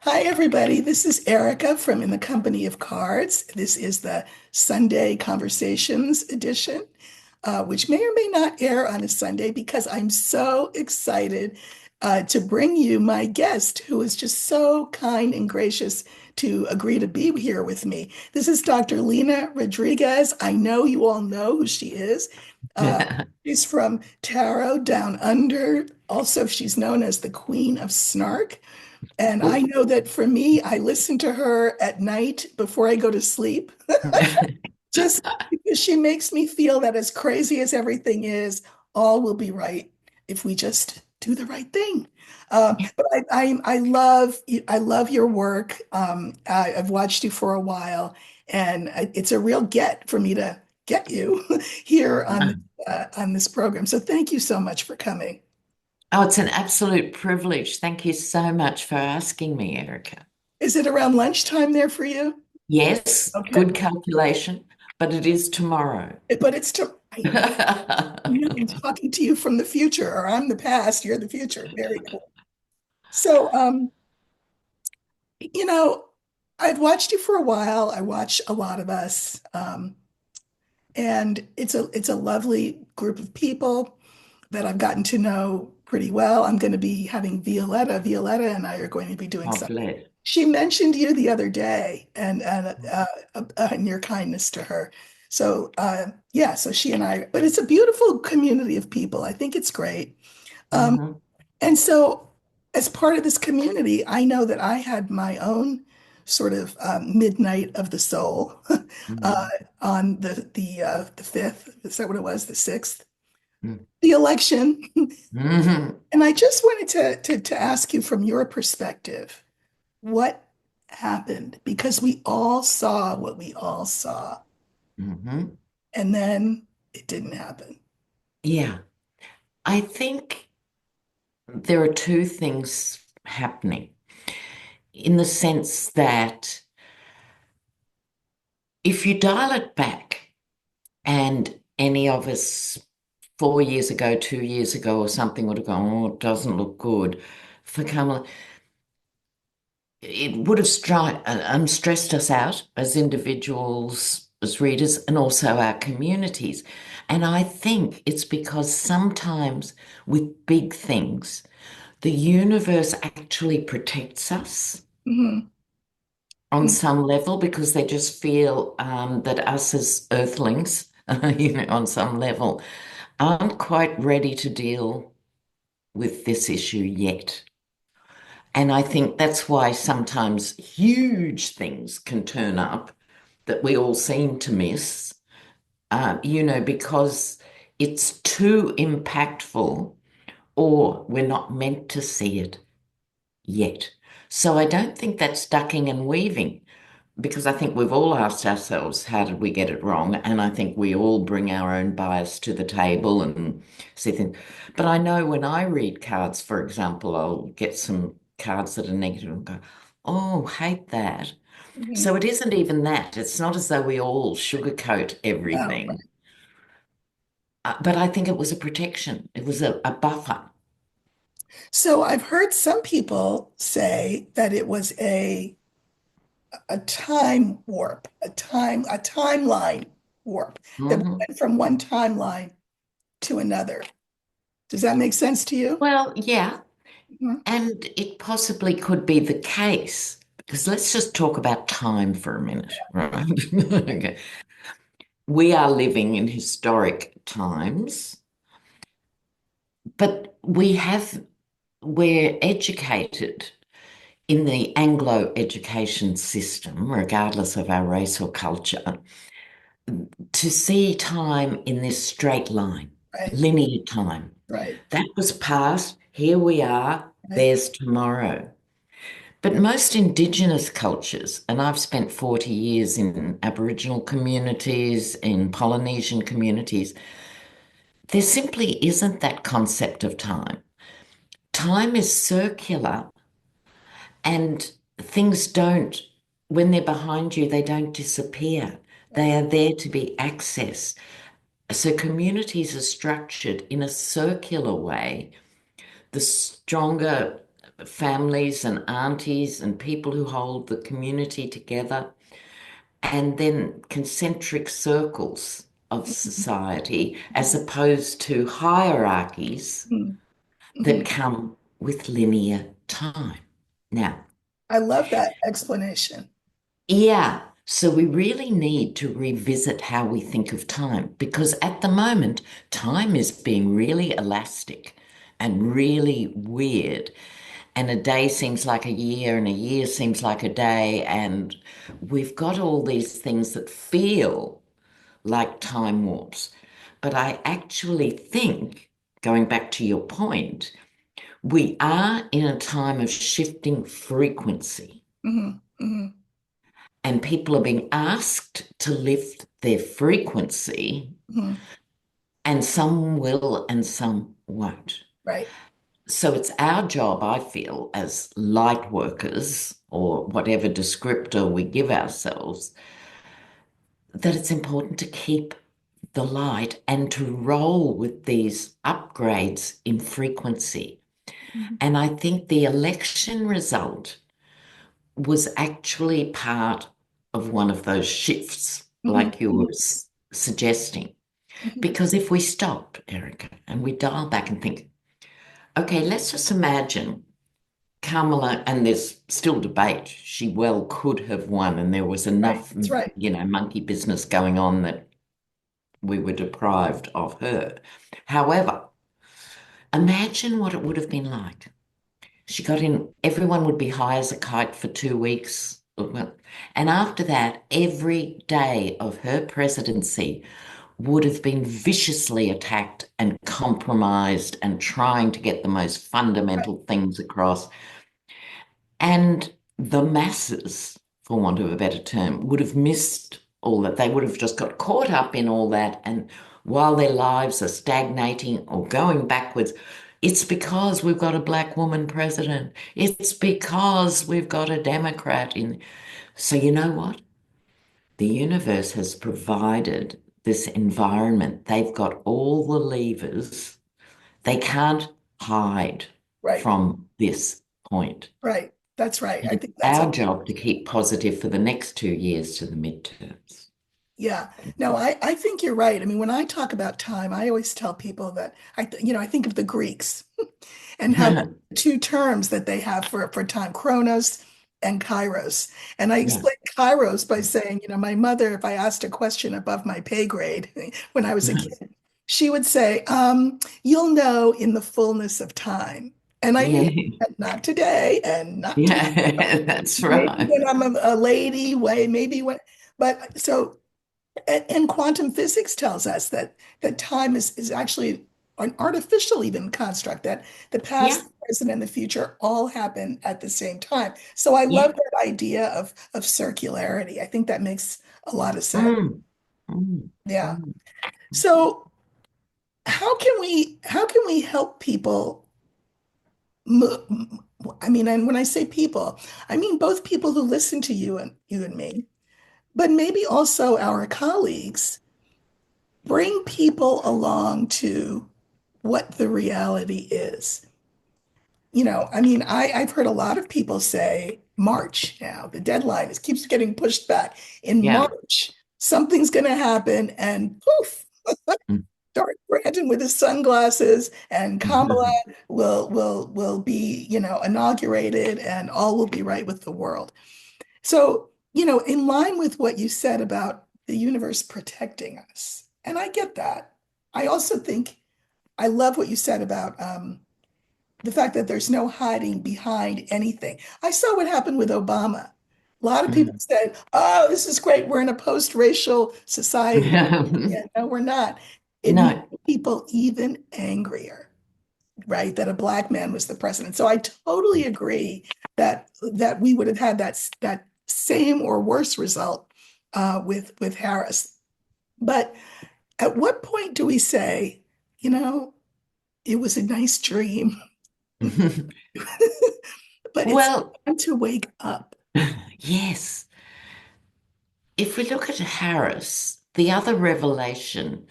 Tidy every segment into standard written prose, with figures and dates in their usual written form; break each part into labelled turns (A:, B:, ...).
A: Hi, everybody. This is Erica from In the Company of Cards. This is the Sunday Conversations edition, which may or may not air on a Sunday because I'm so excited to bring you my guest, who is just so kind and gracious to agree to be here with me. This is Dr. Lena Rodriguez. I know you all know who she is. Uh, she's from Taro Down Under. Also, she's known as the Queen of Snark. And I know that for me, I listen to her at night before I go to sleep, just because she makes me feel that as crazy as everything is, all will be right if we just do the right thing. But I love your work. I've watched you for a while, and it's a real get for me to get you here on this program. So thank you so much for coming.
B: Oh, it's an absolute privilege. Thank you so much for asking me, Erica.
A: Is it around lunchtime there for you?
B: Yes,
A: Okay.
B: good calculation, but it is tomorrow.
A: But it's to, I'm talking to you from the future, or I'm the past, you're the future. Very cool. So, you know, I've watched you for a while. I watch a lot of us, and it's a lovely group of people that I've gotten to know pretty well. I'm going to be having Violetta and I are going to be doing
B: Oh,
A: something.
B: bless.
A: She mentioned you the other day and your kindness to her. So yeah, so she and I, but it's a beautiful community of people. I think it's great. Um,
B: Hmm.
A: and so as part of this community, I know that I had my own sort of midnight of the soul uh, on the 5th. Is that what it was? The 6th? The election.
B: Hmm.
A: And I just wanted to ask you from your perspective, what happened? Because we all saw what we all saw,
B: Hmm.
A: and then it didn't happen.
B: Yeah, I think there are two things happening in the sense that if you dial it back and any of us 4 years ago, 2 years ago, or something would have gone, oh, it doesn't look good for Kamala. It would have stressed us out as individuals, as readers, and also our communities. And I think it's because sometimes with big things, the universe actually protects us
A: Mhm.
B: on some level because they just feel that us as earthlings, on some level, aren't quite ready to deal with this issue yet. And I think that's why sometimes huge things can turn up that we all seem to miss, because it's too impactful or we're not meant to see it yet. So I don't think that's ducking and weaving because I think we've all asked ourselves, how did we get it wrong? And I think we all bring our own bias to the table and see things. But I know when I read cards, for example, I'll get some cards that are negative and go, oh, hate that.
A: Mhm.
B: So it isn't even that. It's not as though we all sugarcoat
A: Oh,
B: everything. But I think it was a protection. It was a buffer.
A: so I've heard some people say that it was a time warp, a timeline warp that we
B: Mhm.
A: went from one timeline to another. Does that make sense to you?
B: Well, yeah.
A: Mhm.
B: And it possibly could be the case, because let's just talk about time for a minute, right? Okay. We are living in historic times, but we're educated in the Anglo education system, regardless of our race or culture, to see time in this straight line,
A: Right,
B: linear time.
A: right,
B: That was past, here we are,
A: right.
B: there's tomorrow. But most Indigenous cultures, and I've spent 40 years in Aboriginal communities, in Polynesian communities, there simply isn't that concept of time. Time is circular, and things don't, when they're behind you, they don't disappear. They are there to be accessed. So communities are structured in a circular way. The stronger families and aunties and people who hold the community together, and then concentric circles of society, as opposed to hierarchies
A: Mhm.
B: that
A: Mhm.
B: come with linear time. Now,
A: I love that explanation.
B: yeah, so we really need to revisit how we think of time because at the moment, time is being really elastic and really weird. And a day seems like a year, and a year seems like a day. And we've got all these things that feel like time warps. But I actually think, going back to your point, we are in a time of shifting frequency,
A: Mhm. Mhm.
B: and people are being asked to lift their frequency,
A: Mhm.
B: and some will and some won't.
A: Right.
B: So it's our job, I feel, as light workers or whatever descriptor we give ourselves, that it's important to keep the light and to roll with these upgrades in frequency.
A: Mhm.
B: And I think the election result was actually part of one of those shifts,
A: Mhm.
B: like you
A: Mhm.
B: were suggesting.
A: Mhm.
B: Because if we stop, Erica, and we dial back and think, okay, let's just imagine Kamala, and there's still debate. She well could have won, and there was
A: Right.
B: enough,
A: That's right.
B: monkey business going on that we were deprived of her. However, imagine what it would have been like. She got in, everyone would be high as a kite for 2 weeks. And after that, every day of her presidency would have been viciously attacked and compromised and trying to get the most
A: Right.
B: fundamental things across. And the masses, for want of a better term, would have missed all that. They would have just got caught up in all that. And while their lives are stagnating or going backwards, it's because we've got a black woman president. It's because we've got a Democrat in. So, you know what? The universe has provided this environment. They've got all the levers. They can't hide
A: Right.
B: from this point.
A: Right. That's right.
B: And
A: I
B: it's
A: think that's
B: our job to keep positive for the next 2 years to the midterms.
A: yeah. No, I think you're right. I mean, when I talk about time, I always tell people that I think of the Greeks and how
B: Yeah,
A: two terms that they have for time, chronos and kairos. And I
B: yeah,
A: explain kairos by saying, my mother, if I asked a question above my pay grade when I was a kid, she would say, you'll know in the fullness of time. And I knew
B: yeah,
A: that not today and not tomorrow.
B: yeah, that's
A: Maybe
B: right.
A: when I'm a lady, way maybe when, but so and quantum physics tells us that time is actually an artificial even construct that the
B: Yeah,
A: past, the present, and the future all happen at the same time. So I love
B: yeah.
A: that idea of circularity. I think that makes a lot of sense.
B: Mm, mm,
A: Yeah.
B: mm.
A: So how can we help people move? I mean, and when I say people, I mean both people who listen to you and me, but maybe also our colleagues bring people along to what the reality is. I mean, I've heard a lot of people say March now. The deadline keeps getting pushed back. In
B: Yeah.
A: March, something's going to happen, and poof,
B: Mm.
A: Dark Brandon with his sunglasses and Kamala will be, inaugurated, and all will be right with the world. So, in line with what you said about the universe protecting us, and I get that. I also think I love what you said about the fact that there's no hiding behind anything. I saw what happened with Obama. A lot of people
B: Mm.
A: said, "Oh, this is great. We're in a post-racial society." Yeah, no, we're not. It made
B: No.
A: people even angrier, right? That a black man was the president. So I totally agree that we would have had that same or worse result with Harris. But at what point do we say, it was a nice dream, but it's
B: Well,
A: time to wake up?
B: yes. If we look at Harris, the other revelation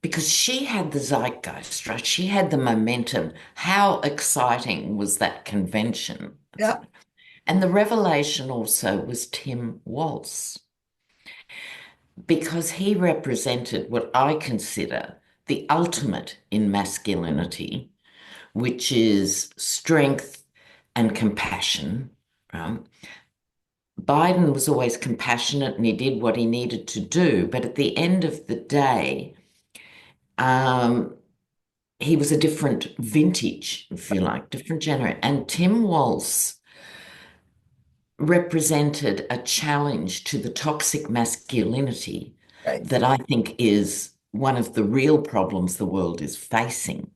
B: because she had the zeitgeist, right? She had the momentum. How exciting was that convention?
A: Yeah,
B: And the revelation also was Tim Walz, because he represented what I consider the ultimate in masculinity, which is strength and compassion. Right? Biden was always compassionate and he did what he needed to do, but at the end of the day, um, he was a different vintage, if you like, different generation. And Tim Walz represented a challenge to the toxic masculinity
A: right.
B: that I think is one of the real problems the world is facing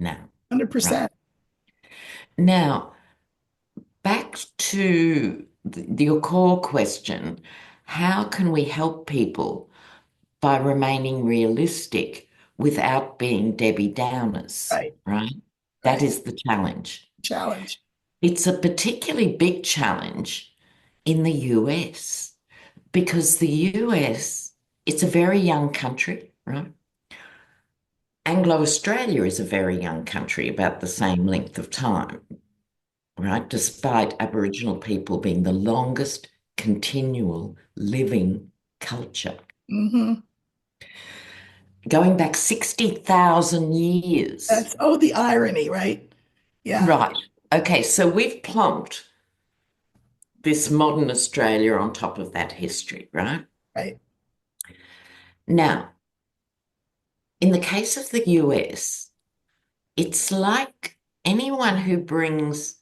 B: now, right?
A: 100%.
B: Now, back to your core question, how can we help people by remaining realistic without being Debbie Downers,
A: Right,
B: right? That
A: right.
B: is the challenge.
A: Challenge.
B: It's a particularly big challenge in the US because the US, it's a very young country, right? Anglo-Australia is a very young country, about the same length of time, right? Despite Aboriginal people being the longest continual living culture,
A: Hmm.
B: going back 60,000 years.
A: That's, oh, the irony, right? Yeah,
B: Right. Okay, so we've plonked this modern Australia on top of that history, right?
A: right.
B: Now, in the case of the US, it's like anyone who brings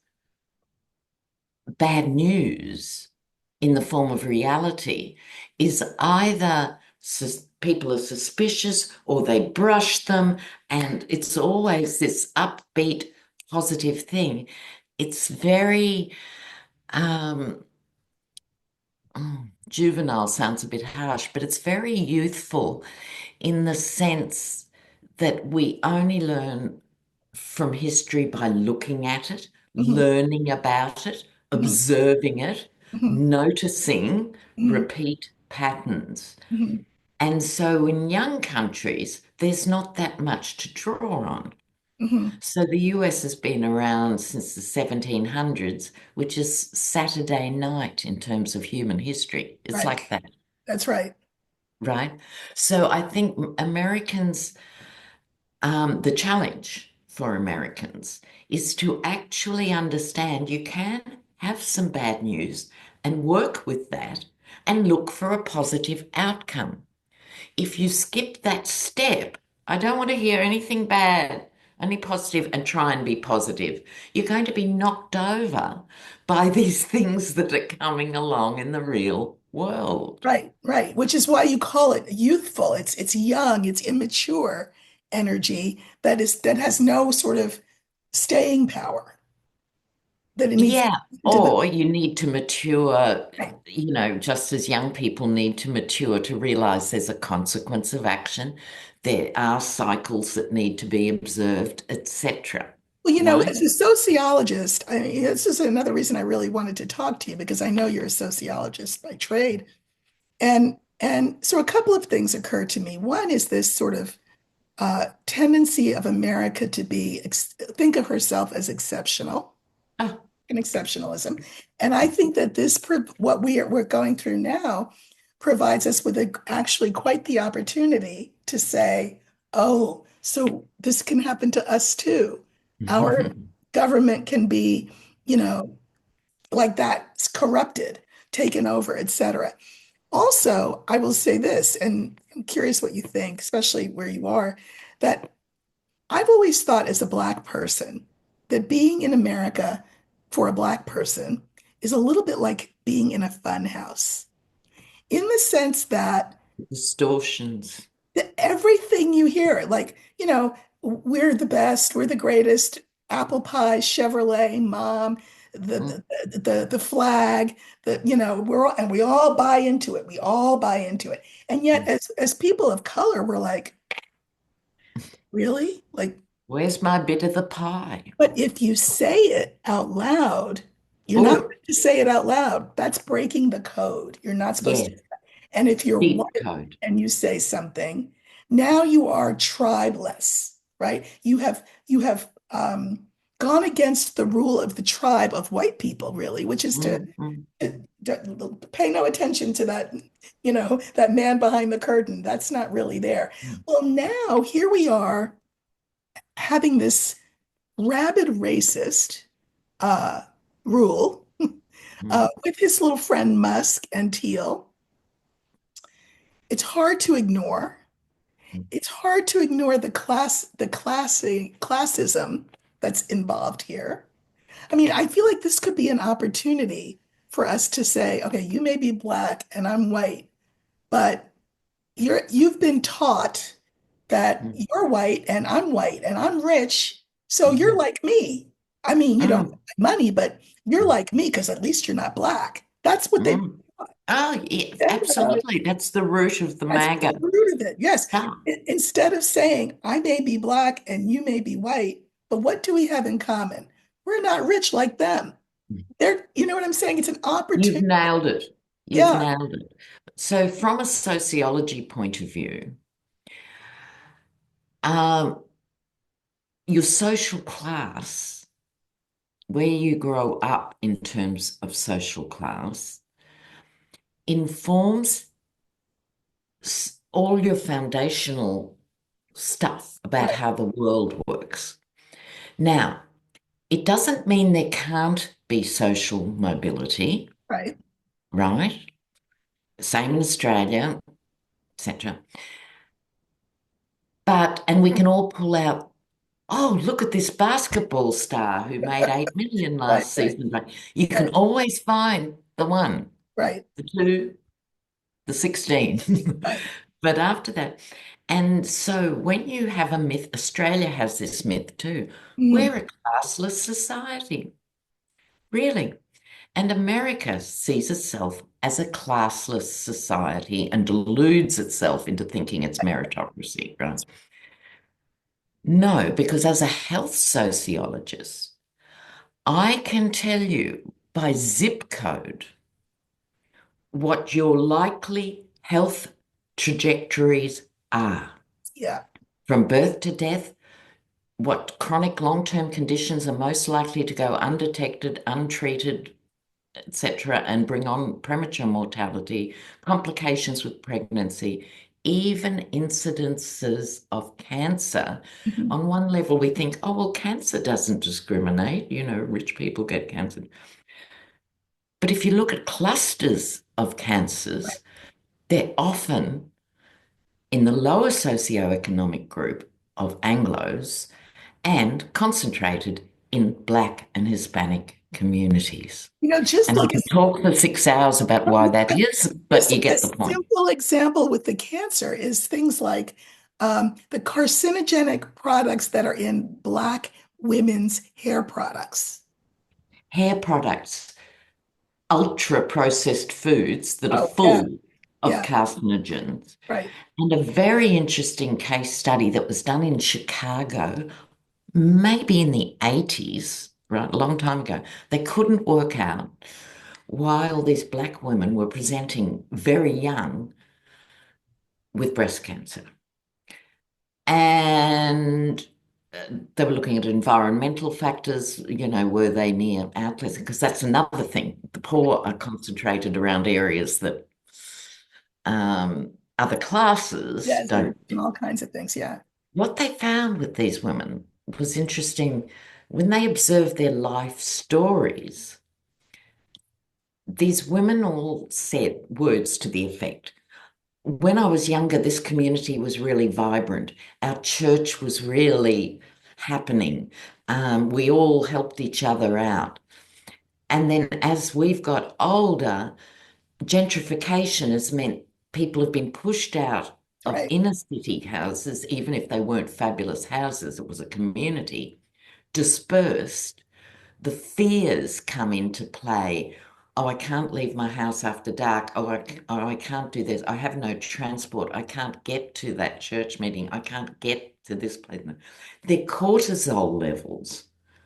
B: bad news in the form of reality is either people are suspicious or they brush them, and it's always this upbeat, positive thing. It's very juvenile sounds a bit harsh, but it's very youthful in the sense that we only learn from history by looking at it,
A: Hmm.
B: learning about it,
A: Hmm.
B: observing it,
A: Hmm.
B: noticing
A: Hmm.
B: repeat patterns.
A: Hmm.
B: And so in young countries, there's not that much to draw on.
A: Hmm.
B: So the US has been around since the 1700s, which is Saturday night in terms of human history. It's
A: Right.
B: like that,
A: That's right.
B: right? So I think Americans, the challenge for Americans is to actually understand you can have some bad news and work with that and look for a positive outcome. If you skip that step, I don't want to hear anything bad, only positive, and try and be positive. You're going to be knocked over by these things that are coming along in the real world.
A: Right, right. Which is why you call it youthful. It's young, it's immature energy that has no sort of staying power. That it needs
B: Yeah,
A: to the
B: or you need to mature,
A: right.
B: just as young people need to mature to realize there's a consequence of action. There are cycles that need to be observed, etc.
A: Well,
B: Right?
A: as a sociologist, I mean, this is another reason I really wanted to talk to you because I know you're a sociologist by trade. And so a couple of things occur to me. One is this sort of tendency of America to think of herself as exceptional,
B: Oh,
A: and exceptionalism. And I think that what we're going through now provides us with actually quite the opportunity to say, oh, so this can happen to us too. Our government can be, you know, like that, it's corrupted, taken over, etc. Also, I will say this, and I'm curious what you think, especially where you are, that I've always thought as a Black person that being in America for a Black person is a little bit like being in a fun house, in the sense
B: distortions.
A: that everything you hear, like, we're the best, we're the greatest, apple pie, Chevrolet, mom,
B: Mm,
A: the flag, and we all buy into it. We all buy into it. And yet,
B: mm.
A: as people of color, we're like, really? Like,
B: Where's my bit of the pie?
A: but if you say it out loud, you're not
B: Oh,
A: meant to say it out loud. That's breaking the code. You're not supposed to.
B: yes,
A: And if you're
B: cheat
A: white
B: code.
A: and you say something, Now you are tribeless, right? You have gone against the rule of the tribe of white people, really, which is
B: mm, mm,
A: to pay no attention to that, that man behind the curtain. That's not really there.
B: mm,
A: Well, now here we are having this rabid racist uh, rule
B: mm,
A: with his little friend Musk and Teal. It's hard to ignore.
B: mm,
A: It's hard to ignore classism that's involved here. I mean, I feel like this could be an opportunity for us to say, okay, you may be black and I'm white, but you've been taught that
B: mm,
A: you're white and I'm rich, so you're
B: mm,
A: like me. I mean, you don't have
B: mm,
A: money, but you're like me because at least you're not black. That's what they
B: mm. Oh, yeah,
A: said.
B: absolutely. That's the root of the
A: That's
B: MAGA
A: the root of it. Yes.
B: stuff.
A: Instead of saying, I may be black and you may be white, but what do we have in common? We're not rich like them. You know what I'm saying? It's an
B: You've
A: opportunity.
B: nailed it. You've
A: Yeah,
B: nailed it. So, from a sociology point of view, um, your social class, where you grow up in terms of social class, informs all your foundational stuff about
A: right,
B: how the world works. Now, it doesn't mean there can't be social mobility,
A: right.
B: right? Same in Australia, etc. And we can all pull out, oh, look at this basketball star who made 8 million
A: Right,
B: last
A: right,
B: season. Like, you can
A: right,
B: always find the one,
A: right,
B: the two, the 16.
A: right.
B: But after that, and so when you have a myth, Australia has this myth too.
A: Mm,
B: We're a classless society, really. And America sees itself as a classless society and deludes itself into thinking it's meritocracy, right? No, because as a health sociologist, I can tell you by zip code what your likely health trajectories are
A: yeah.
B: from birth to death, what chronic long-term conditions are most likely to go undetected, untreated, etc., and bring on premature mortality, complications with pregnancy, even incidences of cancer.
A: Mhm.
B: On one level, we think, oh, well, cancer doesn't discriminate. Rich people get cancer. But if you look at clusters of
A: Right.
B: cancers, they're often in the lower socioeconomic group of Anglos and concentrated in Black and Hispanic communities.
A: Just
B: And I
A: like
B: could talk for 6 hours about why that is, but
A: just
B: you
A: a
B: get the point.
A: simple example with the cancer is things like the carcinogenic products that are in Black women's hair products.
B: Hair products, ultra processed foods that are
A: Oh, yeah,
B: full of
A: yeah,
B: carcinogens.
A: right.
B: And a very interesting case study that was done in Chicago, maybe in the 80s, right, a long time ago. They couldn't work out while these Black women were presenting very young with breast cancer. And they were looking at environmental factors, were they near outlets? Because that's another thing. The poor are concentrated around areas that other classes
A: Yes,
B: don't.
A: and all kinds of things. Yeah.
B: What they found with these women was interesting. When they observed their life stories, these women all said words to the effect, when I was younger, this community was really vibrant. Our church was really happening. We all helped each other out. And then as we've got older, gentrification has meant people have been pushed out of
A: Right.
B: inner city houses, even if they weren't fabulous houses, it was a community, dispersed. The fears come into play. Oh, I can't leave my house after dark. Oh, I can't do this. I have no transport. I can't get to that church meeting. I can't get to this place. Their cortisol levels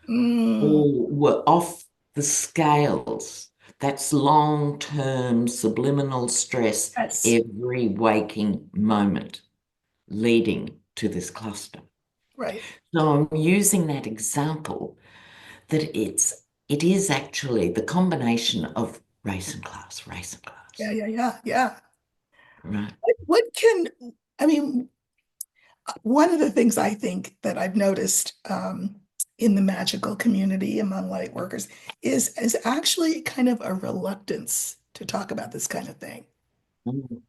A: Mm,
B: all were off the scales. That's long-term subliminal stress
A: yes.
B: every waking moment. leading to this cluster.
A: Right.
B: So I'm using that example that it is actually the combination of race and
A: Yeah,
B: class,
A: yeah, yeah, yeah.
B: right?
A: What can, I mean, one of the things I think that I've noticed in the magical community among light workers is actually kind of a reluctance to talk about this kind of thing,
B: Mm,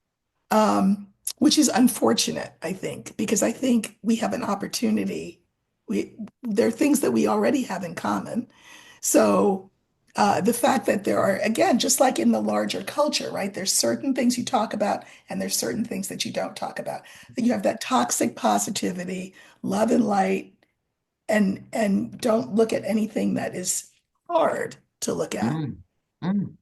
A: um, which is unfortunate, I think, because I think we have an opportunity. There are things that we already have in common. So the fact that there are, again, just like in the larger culture, right? There's certain things you talk about and there's certain things that you don't talk about. You have that toxic positivity, love and light, and don't look at anything that is hard to look at.
B: mm, mm.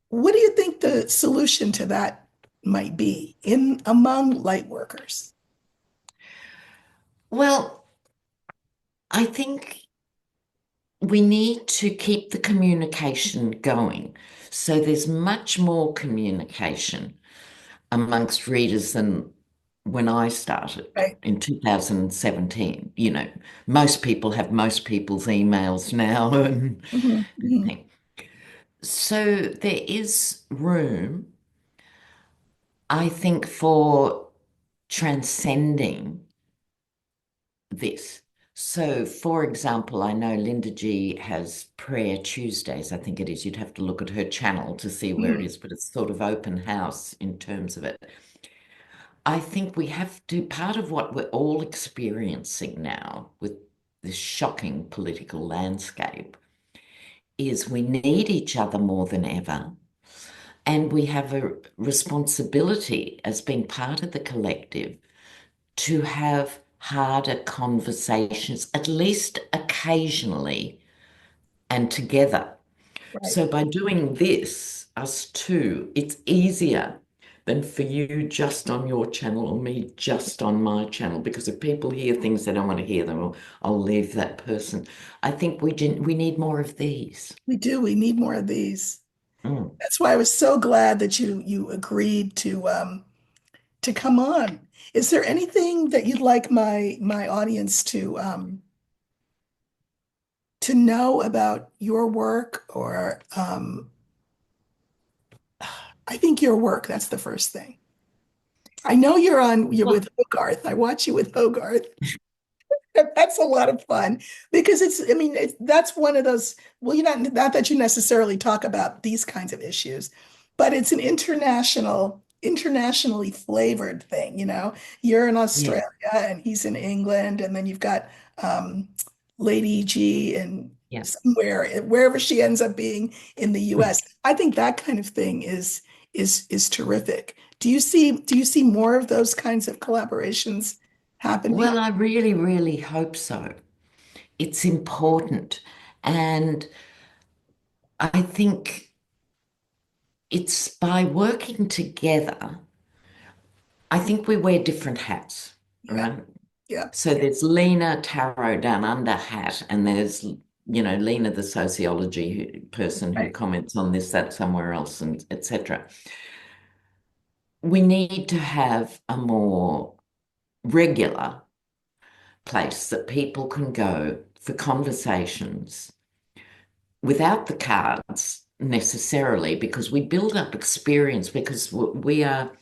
A: What do you think the solution to that might be in among light workers?
B: Well, I think we need to keep the communication going. So there's much more communication amongst readers than when I started
A: Right.
B: in 2017. Most people have most people's emails now and
A: Mhm, mhm.
B: thing. So there is room, I think, for transcending this. So, for example, I know Linda G has Prayer Tuesdays, I think it is. You'd have to look at her channel to see where it
A: Mhm.
B: is, but it's sort of open house in terms of it. I think we have to, part of what we're all experiencing now with this shocking political landscape is we need each other more than ever. And we have a responsibility as being part of the collective to have harder conversations, at least occasionally and together.
A: Right.
B: So by doing this, us two, it's easier than for you just on your channel or me just on my channel. Because if people hear things they don't want to hear, then I'll leave that person. I think we need more of these.
A: We do. We need more of these.
B: Mm.
A: That's why I was so glad that you agreed to come on. Is there anything that you'd like my audience to know about your work or I think your work, that's the first thing. I know you're
B: Well,
A: with Hogarth. I watch you with Hogarth. That's a lot of fun because I mean, that's one of those, well, you're not that you necessarily talk about these kinds of issues, but it's an internationally flavored thing, you know. You're in
B: yeah.
A: Australia and he's in England, and then you've got um, Lady G in
B: Yeah.
A: somewhere, wherever she ends up being in the US. I think that kind of thing is terrific. Do you see more of those kinds of collaborations happening?
B: Well, I really, really hope so. It's important. And I think it's by working together, I think we wear different hats,
A: Yeah,
B: right?
A: yeah,
B: So there's Lena Tarot down under hat, and there's, Lena, the person who
A: right.
B: comments on this, that, somewhere else, and etc. We need to have a more regular place that people can go for conversations without the cards necessarily, because we build up experience because we all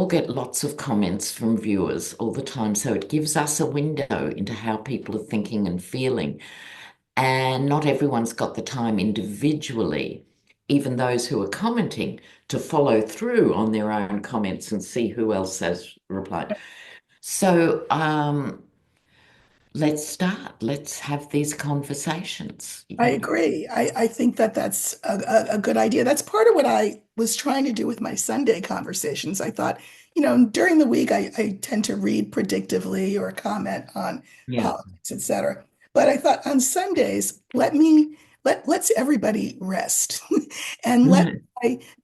B: get lots of comments from viewers all the time. So it gives us a window into how people are thinking and feeling. And not everyone's got the time individually, even those who are commenting, to follow through on their own comments and see who else has replied. So let's start. Let's have these conversations.
A: I agree. I think that that's a good idea. That's part of what I was trying to do with my Sunday conversations. I thought, during the week, I tend to read predictively or comment on
B: Yeah.
A: politics, etc. But I thought on Sundays, let's everybody rest and let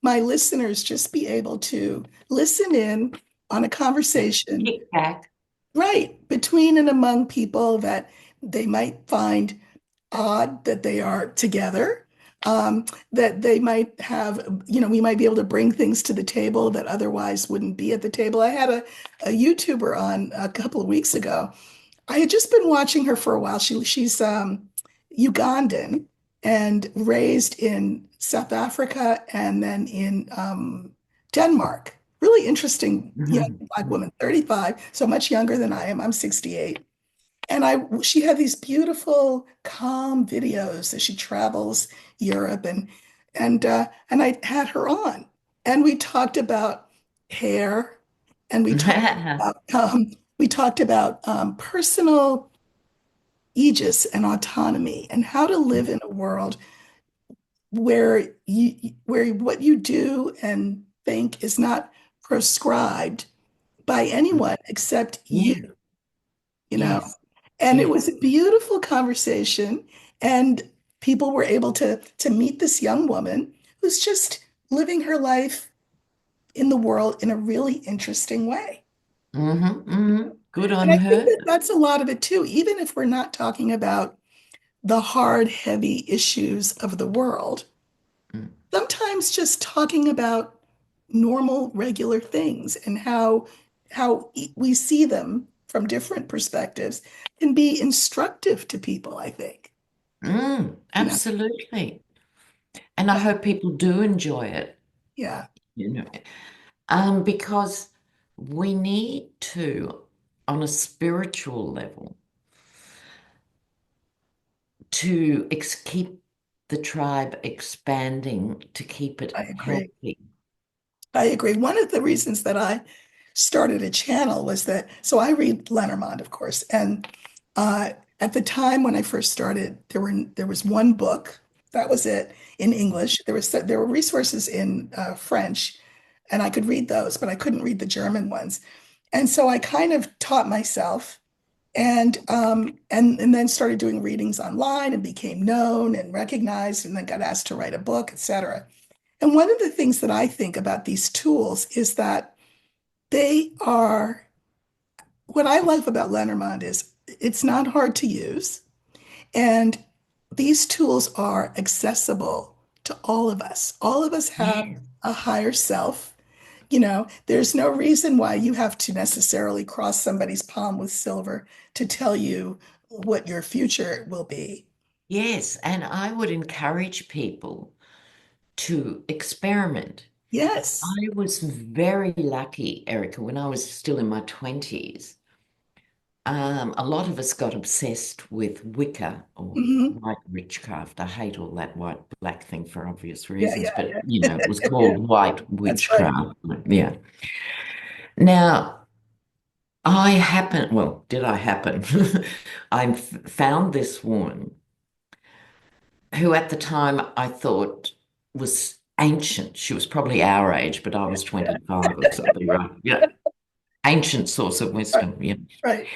A: my listeners just be able to listen in on a conversation,
B: Kick back.
A: right, between and among people that they might find odd that they are together, that they might have, we might be able to bring things to the table that otherwise wouldn't be at the table. I had a YouTuber on a couple of weeks ago. I had just been watching her for a while. She's Ugandan and raised in South Africa and then in Denmark. Really interesting young
B: Mhm.
A: Black woman, 35, so much younger than I am. I'm 68. And she had these beautiful, calm videos as she travels Europe, and I had her on, and we talked about hair, and we talked about personal aegis and autonomy, and how to live in a world where what you do and think is not prescribed by anyone except you.
B: Yeah,
A: you know.
B: yes,
A: And it
B: yes.
A: was a beautiful conversation. And people were able to meet this young woman who's just living her life in the world in a really interesting way.
B: Good
A: And
B: on
A: I think
B: her.
A: that that's a lot of it too, even if we're not talking about the hard, heavy issues of the world.
B: Mm.
A: Sometimes just talking about normal, regular things and how we see them from different perspectives can be instructive to people, I think. You know,
B: Absolutely. And I hope people do enjoy it,
A: yeah,
B: you know, because we need to, on a spiritual level, to keep the tribe expanding, to keep it
A: I agree.
B: healthy.
A: I agree. One of the reasons that I started a channel was that, so I read Lenormand, of course, and at the time when I first started, there was one book, that was it, in English. There were resources in French, and I could read those, but I couldn't read the German ones. And so I kind of taught myself, and then started doing readings online and became known and recognized, and then got asked to write a book, etc. And one of the things that I think about these tools is that they are, what I love about Lenormand is it's not hard to use. And these tools are accessible to all of us. All of us have
B: Yeah.
A: a higher self. There's no reason why you have to necessarily cross somebody's palm with silver to tell you what your future will be.
B: Yes, and I would encourage people to experiment.
A: Yes.
B: I was very lucky, Erica, when I was still in my 20s. A lot of us got obsessed with Wicca or
A: Hmm.
B: white witchcraft. I hate all that white black thing for obvious
A: Yeah,
B: reasons,
A: yeah,
B: but
A: yeah.
B: it was
A: Yeah,
B: called white
A: that's right.
B: witchcraft. Yeah. Now, did I happen? Found this woman who at the time I thought was ancient. She was probably our age, but I was 25 or something, right? Yeah. Ancient source of
A: Right,
B: wisdom. Yeah.
A: right.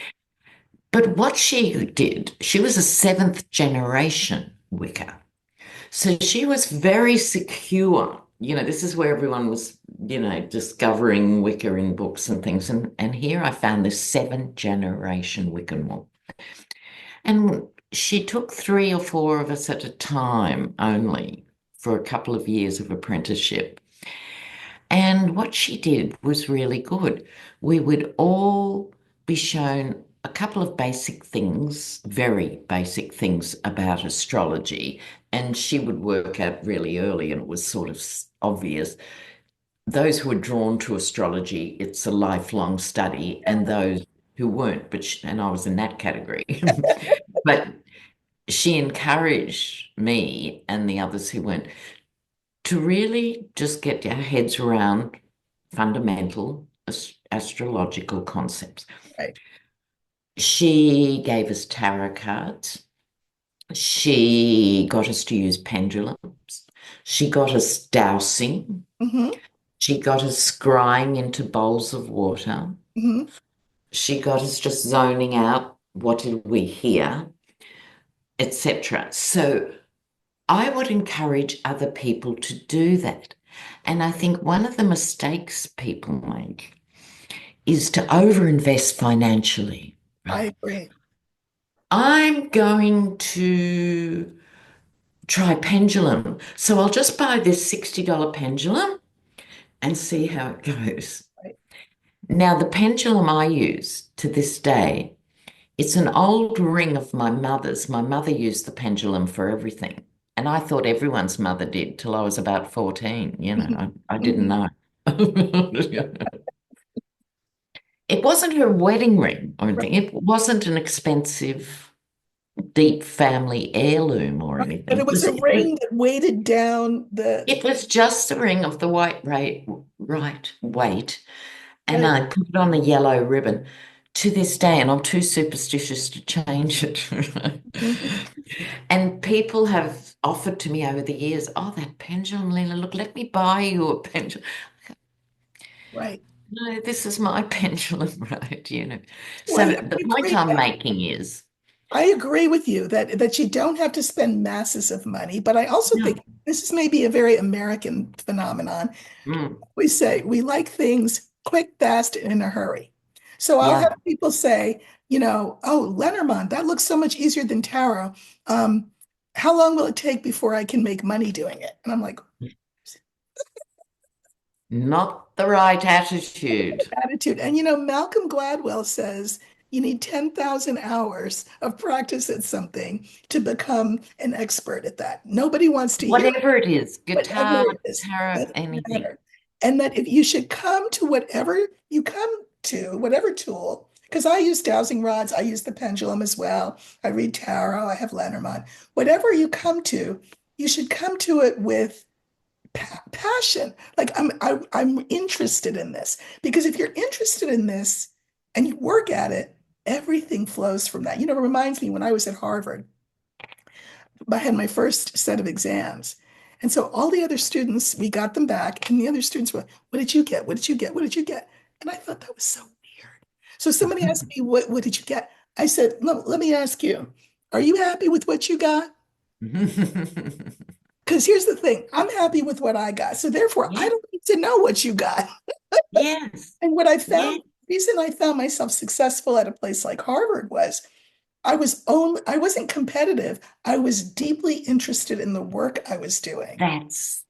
B: But what she did, she was a seventh generation Wicca. So she was very secure. This is where everyone was, discovering Wicca in books and things. And here I found this seventh generation Wiccan woman. And she took three or four of us at a time only for a couple of years of apprenticeship. And what she did was really good. We would all be shown a couple of basic things, very basic things about astrology. And she would work out really early, and it was sort of obvious. Those who are drawn to astrology, it's a lifelong study, and those who weren't, and I was in that category. But she encouraged me and the others who weren't to really just get our heads around fundamental astrological concepts.
A: Right.
B: She gave us tarot cards. She got us to use pendulums. She got us dowsing.
A: Hmm.
B: She got us scrying into bowls of water.
A: Hmm.
B: She got us just zoning out what did we hear, etc. So I would encourage other people to do that. And I think one of the mistakes people make is to overinvest financially,
A: I
B: right?
A: agree.
B: I'm going to try pendulum. So I'll just buy this $60 pendulum and see how it goes.
A: Right.
B: Now, the pendulum I use to this day, it's an old ring of my mother's. My mother used the pendulum for everything. And I thought everyone's mother did till I was about 14.
A: Mhm.
B: I didn't
A: Mhm.
B: know. It wasn't her wedding ring or anything. It wasn't an expensive, deep family heirloom or
A: Right. But
B: anything.
A: it was a ring that weighted down the,
B: It was just a ring of the right weight. And
A: right.
B: I put it on a yellow ribbon to this day, and I'm too superstitious to change it.
A: Mhm.
B: And people have offered to me over the years, oh, that pendulum, Lena, look, let me buy you a pendulum.
A: Right.
B: No, this is my pendulum, right?
A: Well,
B: So
A: I
B: the point
A: agree.
B: I'm making is,
A: I agree with you that you don't have to spend masses of money, but I also think
B: no,
A: this is maybe a very American phenomenon.
B: mm,
A: We say we like things quick, fast, and in a hurry. So I'll
B: yeah,
A: have people say, oh, Lenormand, that looks so much easier than tarot. Um, how long will it take before I can make money doing it? And I'm like,
B: not the right attitude.
A: attitude. And Malcolm Gladwell says you need 10,000 hours of practice at something to become an expert at that. Nobody wants to hear
B: Whatever it is,
A: whatever
B: guitar,
A: it is,
B: tarot,
A: doesn't
B: anything.
A: matter. And that if you should come to whatever you come to, whatever tool, because I use dowsing rods, I use the pendulum as well. I read tarot, I have Lenormand. Whatever you come to, you should come to it with passion. Like I'm interested in this because if you're interested in this and you work at it, everything flows from that. It reminds me when I was at Harvard. I had my first set of exams. And so all the other students, we got them back, and the other students were, what did you get? What did you get? What did you get? And I thought that was so weird. So somebody asked me, what did you get? I said, let me ask you, are you happy with what you got? Because here's the thing, I'm happy with what I got. So therefore, I
B: Yeah,
A: don't need to know what you got.
B: yes,
A: And what I
B: yeah,
A: found, the reason I found myself successful at a place like Harvard was I wasn't competitive. I was deeply interested in the work I was doing.
B: that's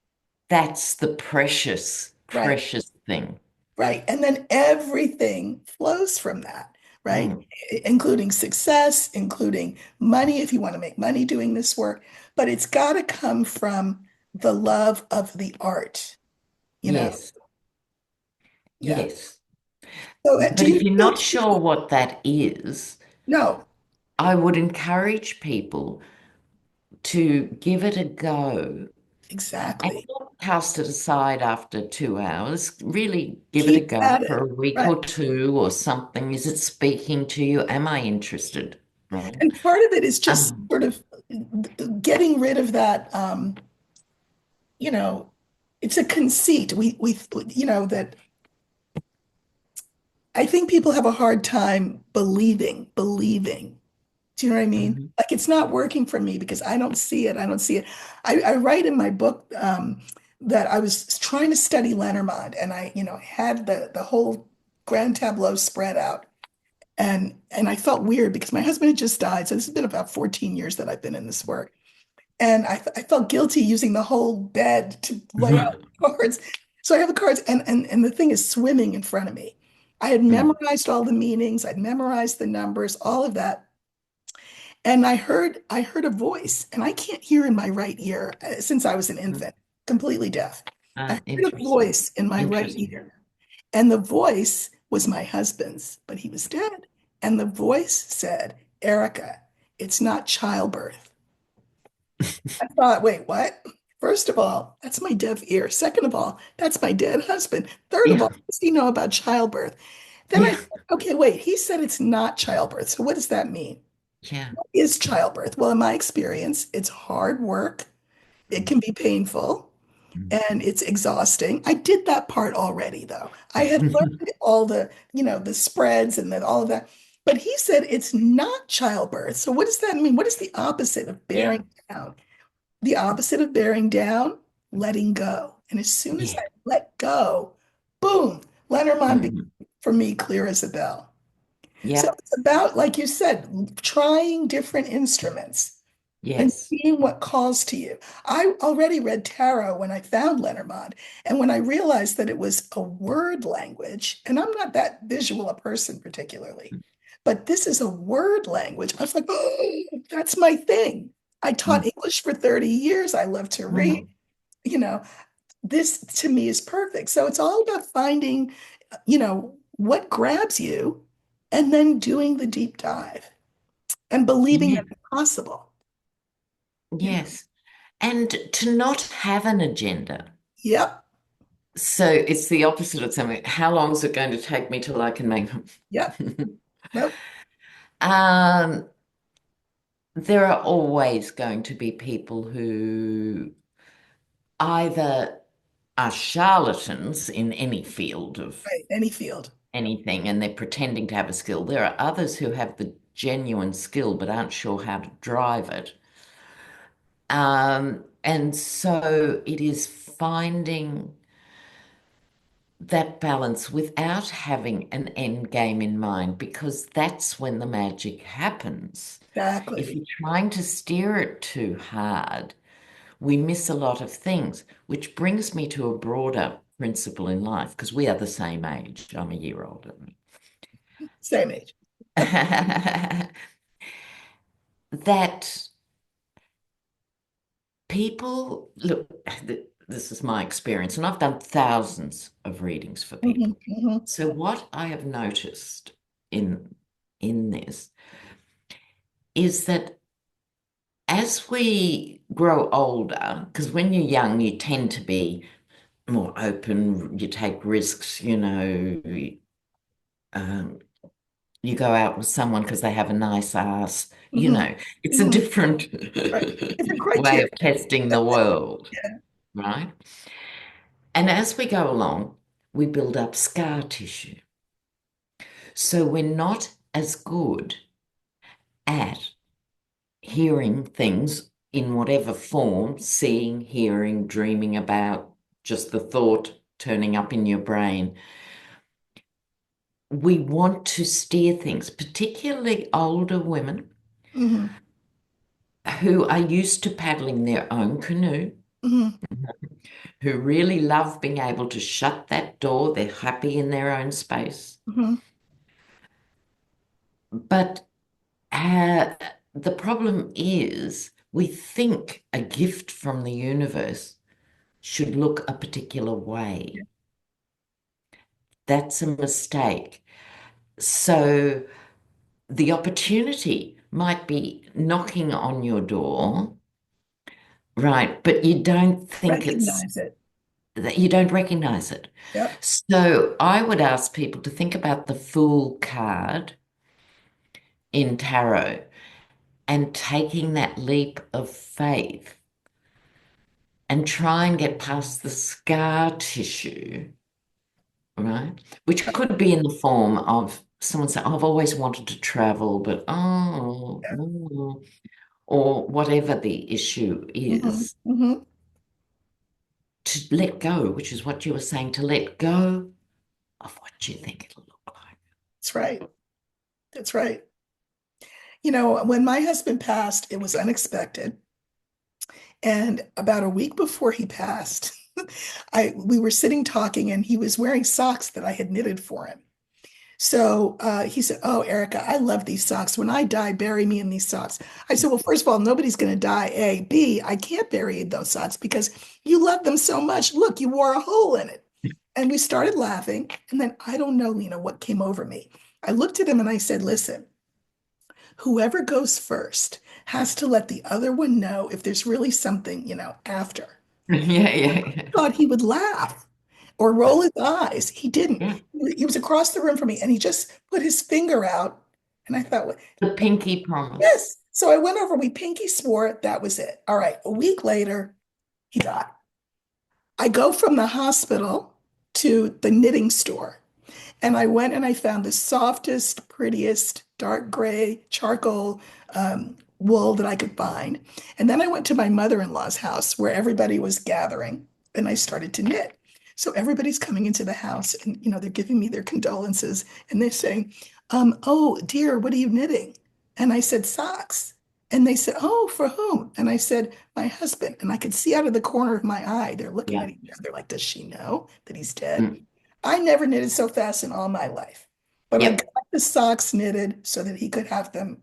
B: that's the precious,
A: Right.
B: precious thing.
A: Right. And then everything flows from that, right?
B: Mm,
A: Including success, including money, if you want to make money doing this work. But it's got to come from the love of the art, you know?
B: yes,
A: Yeah.
B: yes.
A: So do
B: But
A: you
B: if you're
A: feel,
B: not sure what that is,
A: no,
B: I would encourage people to give it a go and
A: exactly.
B: not cast it aside after 2 hours. Really give it a
A: Keep
B: go
A: at
B: for
A: it.
B: a week
A: Right.
B: or two or something. Is it speaking to you? Am I interested? Right.
A: And part of it is just
B: Um,
A: sort of getting rid of that, you know, it's a conceit. That I think people have a hard time believing. Do you know what I mean?
B: mhm,
A: Like it's not working for me because I don't see it. I don't see it. I write in my book that I was trying to study Lenormand and I, had the whole grand tableau spread out. And I felt weird because my husband had just died. So this has been about 14 years that I've been in this work. And I felt guilty using the whole bed to lay out
B: mhm,
A: cards. So I have the cards, and the thing is swimming in front of me. I had
B: mm,
A: memorized all the meanings, I'd memorized the numbers, all of that. And I heard a voice, and I can't hear in my right ear since I was an
B: mm.
A: infant, completely deaf. I heard a
B: Interesting.
A: voice in my right
B: Interesting.
A: ear, and the voice was my husband's, but he was dead. And the voice said, Erica, it's not childbirth. I thought, wait, what? First of all, that's my deaf ear. Second of all, that's my dead husband. Third of
B: Yeah.
A: all, what does he know about childbirth? Then I
B: Yeah.
A: thought, okay, wait, he said it's not childbirth. So what does that mean?
B: Yeah.
A: What is childbirth? Well, in my experience, it's hard work. It
B: Mm,
A: can be painful
B: mm.
A: and it's exhausting. I did that part already, though. I had learned all the spreads and then all of that. But he said it's not childbirth. So what does that mean? What is the opposite of
B: Yeah.
A: bearing down? The opposite of bearing down, letting go. And as soon as
B: Yeah.
A: I let go, boom, Lenormand became
B: Mm.
A: for me clear as a bell. So
B: Yep.
A: it's about, like you said, trying different instruments. and
B: Yes.
A: seeing what calls to you. I already read tarot when I found Lenormand, and when I realized that it was a word language, and I'm not that visual a person particularly, but this is a word language. I was like, oh, that's my thing. I taught
B: Mm.
A: English for 30 years. I love to read.
B: Mm.
A: You know, this to me is perfect. So it's all about finding, what grabs you and then doing the deep dive and believing
B: Yeah.
A: that it's possible. You know?
B: Yes. And to not have an agenda.
A: Yep,
B: So it's the opposite of something. How long is it going to take me till I can make
A: yep, nope.
B: um, there are always going to be people who either are charlatans in any field of
A: Right, any field.
B: anything and they're pretending to have a skill. There are others who have the genuine skill but aren't sure how to drive it. And so it is finding that balance without having an end game in mind, because that's when the magic happens. If
A: Exactly.
B: you're trying to steer it too hard, we miss a lot of things, which brings me to a broader principle in life, because we are the same age. I'm a year older than
A: Same age.
B: you. That people look, this is my experience, and I've done thousands of readings for
A: Mhm,
B: people.
A: mhm,
B: So what I have noticed in this is that as we grow older, because when you're young, you tend to be more open, you take risks, um, you go out with someone because they have a nice ass,
A: mhm,
B: it's a
A: mhm.
B: different
A: Right. Different
B: way
A: criteria.
B: of testing the world,
A: Yeah.
B: right? And as we go along, we build up scar tissue. So we're not as good at hearing things in whatever form, seeing, hearing, dreaming about, just the thought turning up in your brain. We want to steer things, particularly older women
A: Mhm,
B: who are used to paddling their own canoe,
A: mhm,
B: who really love being able to shut that door. They're happy in their own space.
A: mhm,
B: But the problem is we think a gift from the universe should look a particular way. That's a mistake. So the opportunity might be knocking on your door, right? But you don't think it's
A: recognize it.
B: that you don't recognize it.
A: Yep.
B: So I would ask people to think about the Fool card in tarot and taking that leap of faith and try and get past the scar tissue, right? Which could be in the form of someone saying, "Oh, I've always wanted to travel, but
A: Yeah.
B: or whatever the issue
A: Mhm,
B: is,
A: mhm.
B: to let go, which is what you were saying, to let go of what you think it'll look like."
A: That's right. That's right. When my husband passed, it was unexpected. And about a week before he passed, we were sitting talking, and he was wearing socks that I had knitted for him. So he said, "Oh, Erica, I love these socks. When I die, bury me in these socks." I said, "Well, first of all, nobody's going to die. A. B, I can't bury those socks because you love them so much. Look, you wore a hole in it." And we started laughing. And then I don't know, Lena, what came over me. I looked at him and I said, "Listen, whoever goes first has to let the other one know if there's really something, after."
B: Yeah, yeah,
A: Thought he would laugh or roll his eyes. He didn't.
B: yeah.
A: He was across the room from me and he just put his finger out. And I thought,
B: The pinky promise.
A: yes. So I went over, we pinky swore, that was it. All right. A week later, he died. I go from the hospital to the knitting store. And I went and I found the softest, prettiest, dark gray charcoal wool that I could find. And then I went to my mother-in-law's house where everybody was gathering and I started to knit. So everybody's coming into the house and, they're giving me their condolences and they're saying, "Oh, dear, what are you knitting?" And I said, "Socks." And they said, "Oh, for whom?" And I said, "My husband." And I could see out of the corner of my eye, they're looking
B: Yeah.
A: at each other like, does she know that he's dead?
B: Mm.
A: I never knitted so fast in all my life. But I got
B: Yep.
A: the socks knitted so that he could have them,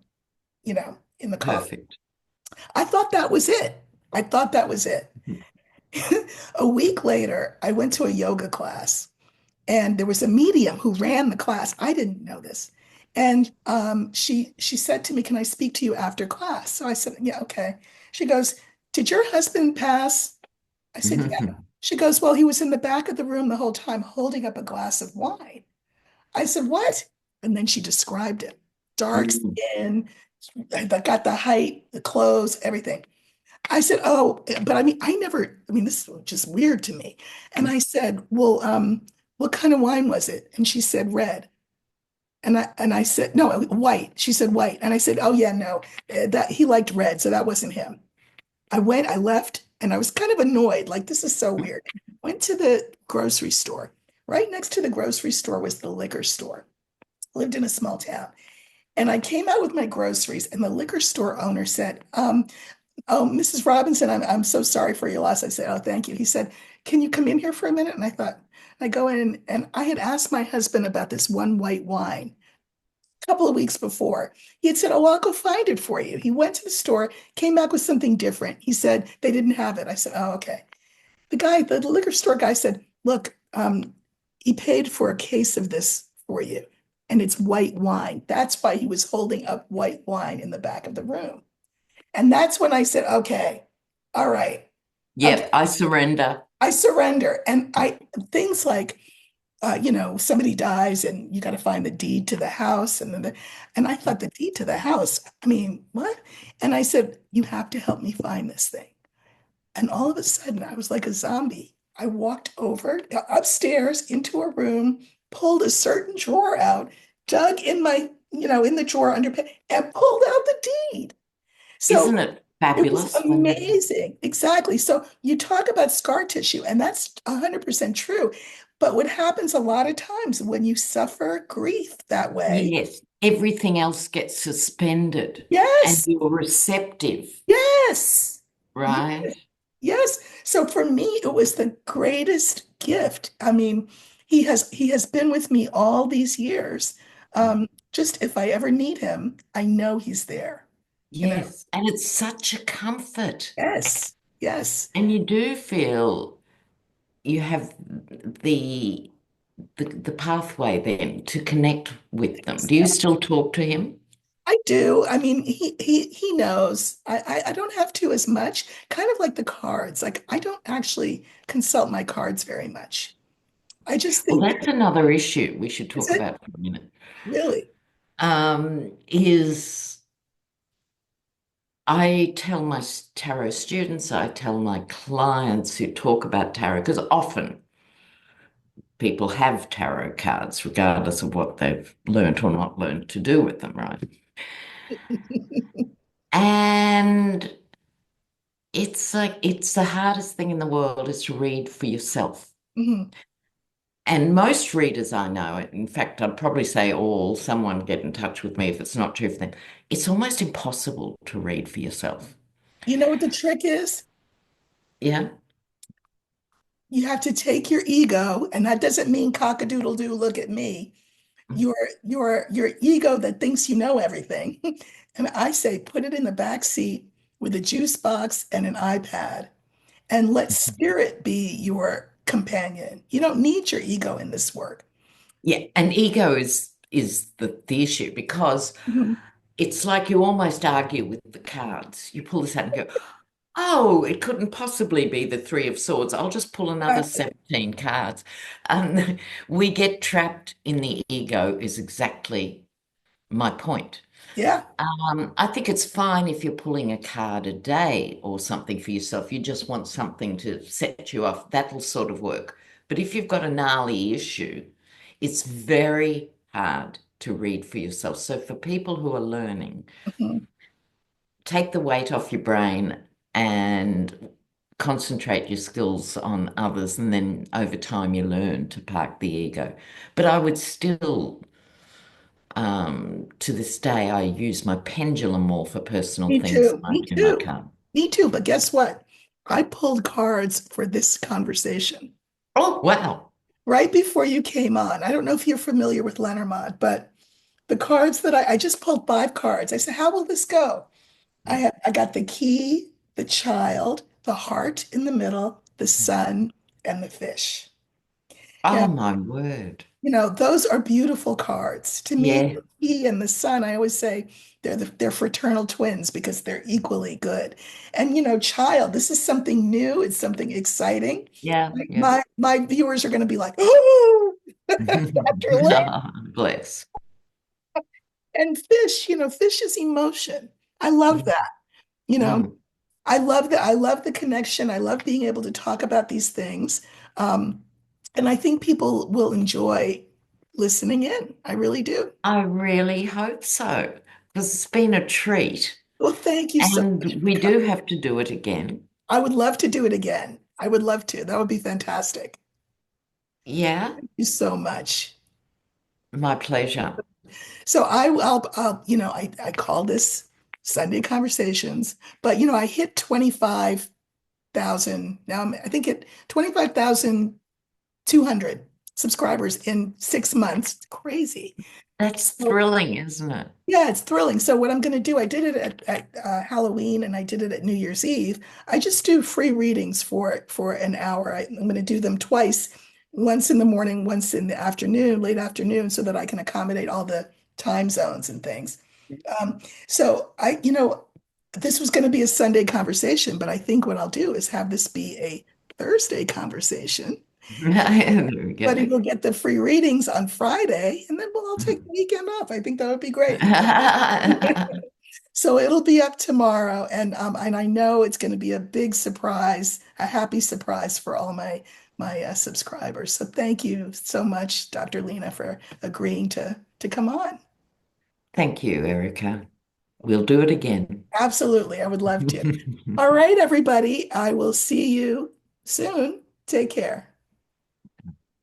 A: in the car.
B: Perfect.
A: I thought that was it. I thought that was it. A week later, I went to a yoga class and there was a medium who ran the class. I didn't know this. And she said to me, "Can I speak to you after class?" So I said, "Yeah, okay." She goes, "Did your husband pass?" I said, "Yeah." She goes, "Well, he was in the back of the room the whole time holding up a glass of wine." I said, "What?" And then she described it. Dark
B: Mm.
A: skin, got the height, the clothes, everything. I said, "Oh, but I mean, this is just weird to me." And I said, "Well, what kind of wine was it?" And she said, "Red." And I said, "No, white." She said, "White." And I said, "Oh yeah, no, that he liked red, so that wasn't him." I left, and I was kind of annoyed, like this is so weird. Went to the grocery store. Right next to the grocery store was the liquor store. Lived in a small town. And I came out with my groceries, and the liquor store owner said, "Oh, Mrs. Robinson, I'm so sorry for your loss." I said, "Oh, thank you." He said, "Can you come in here for a minute?" And I thought, I go in, and I had asked my husband about this one white wine a couple of weeks before. He had said, "Oh, I'll go find it for you." He went to the store, came back with something different. He said they didn't have it. I said, "Oh, okay." The liquor store guy said, "Look, he paid for a case of this for you, and it's white wine. That's why he was holding up white wine in the back of the room." And that's when I said, "Okay, all right, okay,
B: Yep. I surrender.
A: I surrender." And things like, somebody dies and you got to find the deed to the house. And I thought, the deed to the house, I mean, what? And I said, "You have to help me find this thing." And all of a sudden, I was like a zombie. I walked over upstairs into a room, pulled a certain drawer out, dug in in the drawer under, and pulled out the deed. So
B: Isn't it
A: it was
B: fabulous when you
A: amazing. Exactly. So you talk about scar tissue, and that's 100% true. But what happens a lot of times when you suffer grief that way,
B: yes, everything else gets suspended and
A: yes,
B: you're receptive,
A: yes, yes,
B: right?
A: yes. So for me, it was the greatest gift. I mean, he has been with me all these years. Just if I ever need him, I know he's there, you know?
B: Yes, and it's such a comfort.
A: Yes, yes.
B: And you do feel you have the the pathway then to connect with them. Do you still talk to him?
A: I do. I mean, he knows. I don't have to as much. Kind of like the cards. Like I don't actually consult my cards very much. I just
B: Well,
A: think,
B: that's another issue we should
A: is
B: talk
A: it
B: about for a minute.
A: really?
B: Is I tell my tarot students, I tell my clients who talk about tarot, because often people have tarot cards, regardless of what they've learnt or not learnt to do with them, right? And it's like it's the hardest thing in the world is to read for yourself.
A: Mhm.
B: And most readers I know, in fact, I'd probably say all, someone get in touch with me if it's not true for them. It's almost impossible to read for yourself.
A: You know what the trick is?
B: Yeah.
A: You have to take your ego, and that doesn't mean cock-a-doodle-doo, look at me. Your ego that thinks you know everything. And I say, put it in the back seat with a juice box and an iPad, and let spirit be your companion. You don't need your ego in this work.
B: Yeah. And ego is the issue because
A: Mhm.
B: it's like you almost argue with the cards. You pull this out and go, oh, it couldn't possibly be the Three of Swords. I'll just pull another
A: Exactly.
B: 17 cards. We get trapped in the ego is exactly my point.
A: Yeah.
B: I think it's fine if you're pulling a card a day or something for yourself. You just want something to set you off. That'll sort of work. But if you've got a gnarly issue, it's very hard to read for yourself. So for people who are learning,
A: Mhm.
B: take the weight off your brain and concentrate your skills on others. And then over time, you learn to park the ego. But I would still To this day, I use my pendulum more for personal
A: Me
B: things
A: too.
B: than I
A: Me
B: do my
A: too.
B: car.
A: Me too. But guess what? I pulled cards for this conversation
B: Oh, wow.
A: right before you came on. I don't know if you're familiar with Lenormand, but the cards that I just pulled five cards. I said, how will this go? I got the key, the child, the heart in the middle, the sun, and the fish.
B: Oh,
A: And
B: my word.
A: those are beautiful cards. To me,
B: Yeah,
A: the key and the sun, I always say they're fraternal twins because they're equally good. And child, this is something new. It's something exciting.
B: yeah,
A: Like,
B: yeah.
A: my viewers are going to be like, oh, Dr. Lynn.
B: Oh, bless.
A: And fish, fish is emotion. I love that. You know,
B: Mm.
A: I love the connection. I love being able to talk about these things. Um, and I think people will enjoy listening in. I really do.
B: I really hope so, because it's been a treat.
A: Well, thank you so much
B: And
A: for
B: we do
A: coming.
B: have to do it again.
A: I would love to do it again. I would love to. That would be fantastic.
B: Yeah,
A: Thank you so much.
B: my pleasure.
A: So I'll I call this Sunday Conversations, but I hit 25,000. Now I think at 25,200 subscribers in 6 months. It's crazy.
B: That's
A: So,
B: thrilling, isn't it?
A: yeah, it's thrilling. So what I'm going to do, I did it at Halloween and I did it at New Year's Eve. I just do free readings for an hour. I'm going to do them twice, once in the morning, once in the afternoon, late afternoon, so that I can accommodate all the time zones and things. Um, so this was going to be a Sunday conversation, but I think what I'll do is have this be a Thursday conversation.
B: There we
A: Everybody
B: go.
A: will get the free readings on Friday, and then we'll all take the weekend off. I think that would be great. So it'll be up tomorrow, and I know it's going to be a big surprise, a happy surprise for all my subscribers. So thank you so much, Dr. Lena, for agreeing to come on.
B: Thank you, Erica. We'll do it again.
A: Absolutely, I would love to. All right, everybody, I will see you soon. Take care.